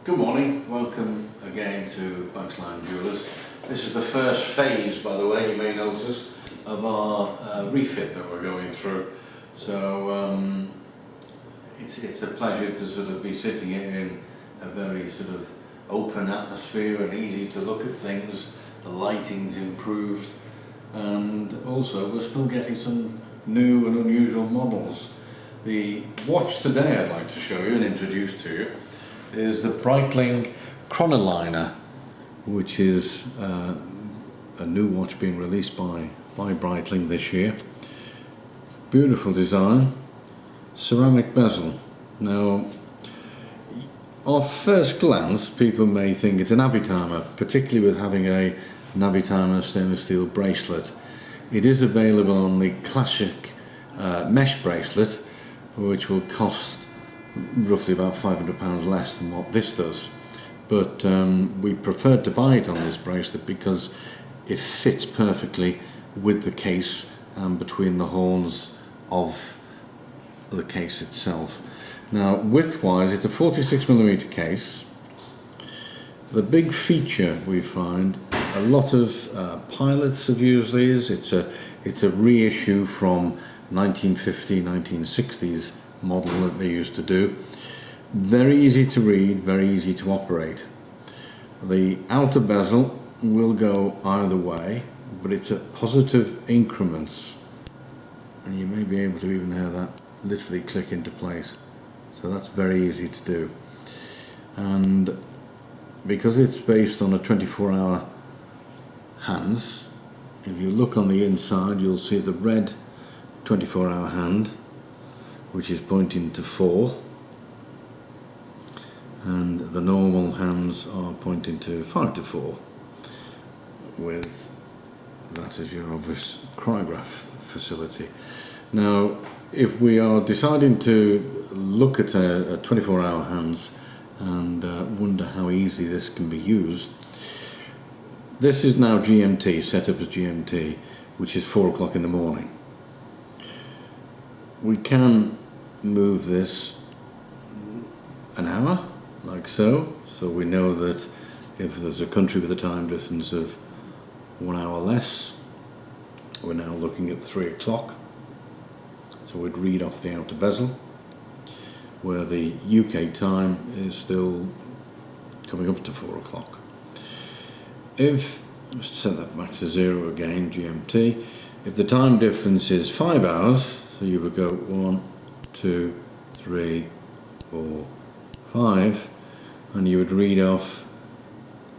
Good morning, welcome again to Lyon Jewellers. This is the first phase, by the way, you may notice, of our refit that we're going through. So it's a pleasure to sort of be sitting here in a very sort of open atmosphere and easy to look at things. The lighting's improved, and also we're still getting some new and unusual models. The watch today I'd like to show you and introduce to you is the Breitling Chronoliner, which is a new watch being released by Breitling this year. Beautiful design, ceramic bezel. Now, off first glance, people may think it's a Navitimer, particularly with having a Navitimer stainless steel bracelet. It is available on the classic mesh bracelet, which will cost roughly about £500 less than what this does, but we preferred to buy it on this bracelet because it fits perfectly with the case and between the horns of the case itself. Now, width-wise, it's a 46mm case. The big feature we find, a lot of pilots have used these. It's a reissue from 1950s, 1960s model that they used to do. Very easy to read, very easy to operate. The outer bezel will go either way, but it's at positive increments, and you may be able to even hear that literally click into place. So that's very easy to do, and because it's based on a 24-hour hands, if you look on the inside you'll see the red 24-hour hand, which is pointing to 4, and the normal hands are pointing to 5 to 4, with that as your obvious chronograph facility. Now, if we are deciding to look at a 24-hour hands and wonder how easy this can be used, this is now GMT, set up as GMT, which is 4 o'clock in the morning. We can move this an hour, like so we know that if there's a country with a time difference of 1 hour less, we're now looking at 3 o'clock. So we'd read off the outer bezel, where the UK time is still coming up to 4 o'clock. If, let's set that back to 0 again, GMT, if the time difference is 5 hours, so you would go 1, 2, 3, 4, 5, and you would read off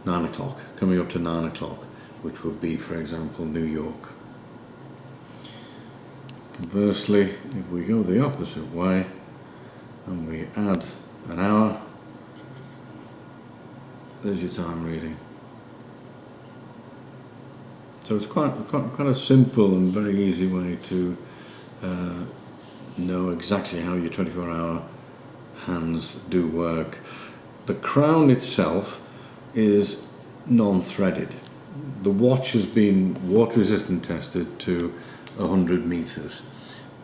9 o'clock, coming up to 9 o'clock, which would be, for example, New York. Conversely, if we go the opposite way and we add an hour, there's your time reading. So it's quite a simple and very easy way to know exactly how your 24-hour hands do work. The crown itself is non-threaded. The watch has been water resistant tested to 100 meters.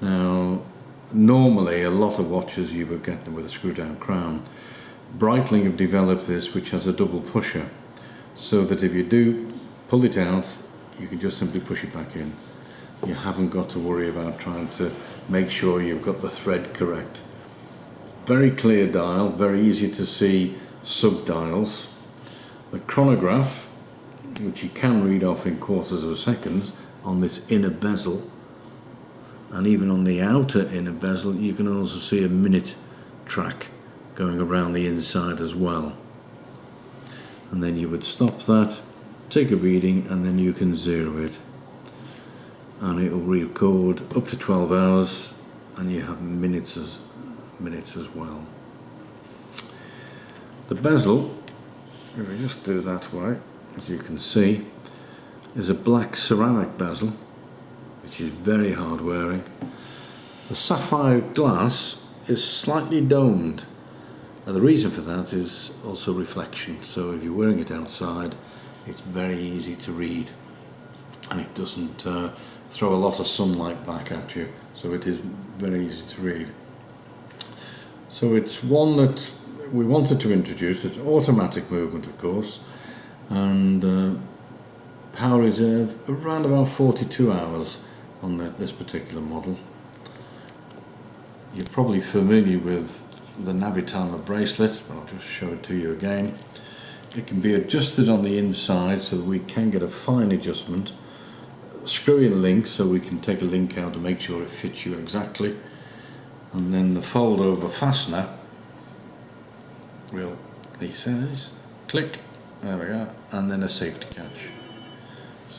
Now, normally a lot of watches you would get them with a screw down crown. Breitling have developed this, which has a double pusher, so that if you do pull it out, you can just simply push it back in. You haven't got to worry about trying to make sure you've got the thread correct. Very clear dial, very easy to see sub-dials. The chronograph, which you can read off in quarters of a second on this inner bezel, and even on the outer inner bezel you can also see a minute track going around the inside as well. And then you would stop that, take a reading, and then you can zero it, and it will record up to 12 hours, and you have minutes as well. The bezel, if we just do that way, as you can see, is a black ceramic bezel, which is very hard wearing. The sapphire glass is slightly domed. Now, the reason for that is also reflection, so if you're wearing it outside it's very easy to read, and it doesn't throw a lot of sunlight back at you, so it is very easy to read. So it's one that we wanted to introduce it's automatic movement, of course, and power reserve around about 42 hours on this particular model. You're probably familiar with the Navitimer bracelet, but I'll just show it to you again. It can be adjusted on the inside so that we can get a fine adjustment. Screw-in link so we can take a link out to make sure it fits you exactly. And then the fold over fastener will, he says, click, there we go, and then a safety catch.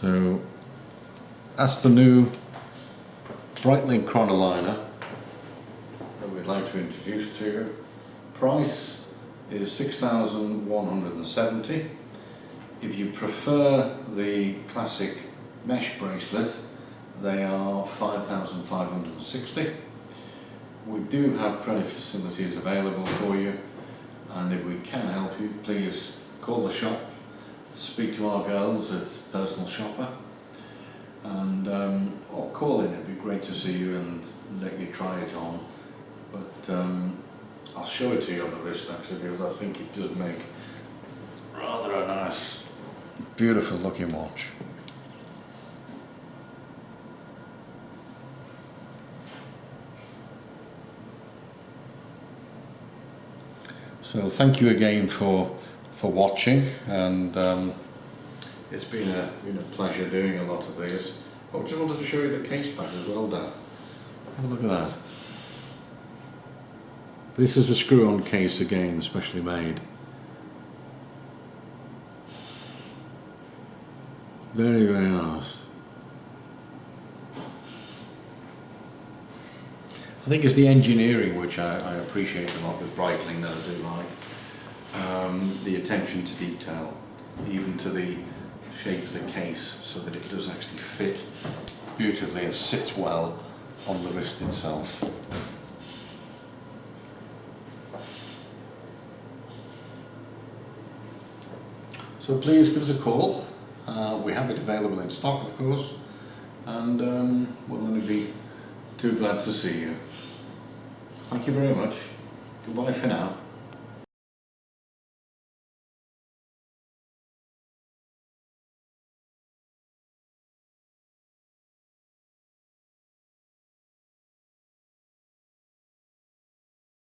So that's the new Breitling Chronoliner that we'd like to introduce to you. Price is $6,170. If you prefer the classic mesh bracelet, they are $5,560. We do have credit facilities available for you, and if we can help you, please call the shop, speak to our girls at Personal Shopper, and or call in. It'd be great to see you and let you try it on. But I'll show it to you on the wrist actually, because I think it does make rather a nice, beautiful looking watch. So thank you again for watching, and it's been a pleasure doing a lot of these. I just wanted to show you the case pack as well, Dan. Have a look at that. This is a screw-on case again, specially made. Very, very nice. I think it's the engineering which I appreciate a lot with Breitling that I do like. The attention to detail, even to the shape of the case, so that it does actually fit beautifully and sits well on the wrist itself. So please give us a call. We have it available in stock, of course, and we'll only be too glad to see you. Thank you very much. Goodbye for now.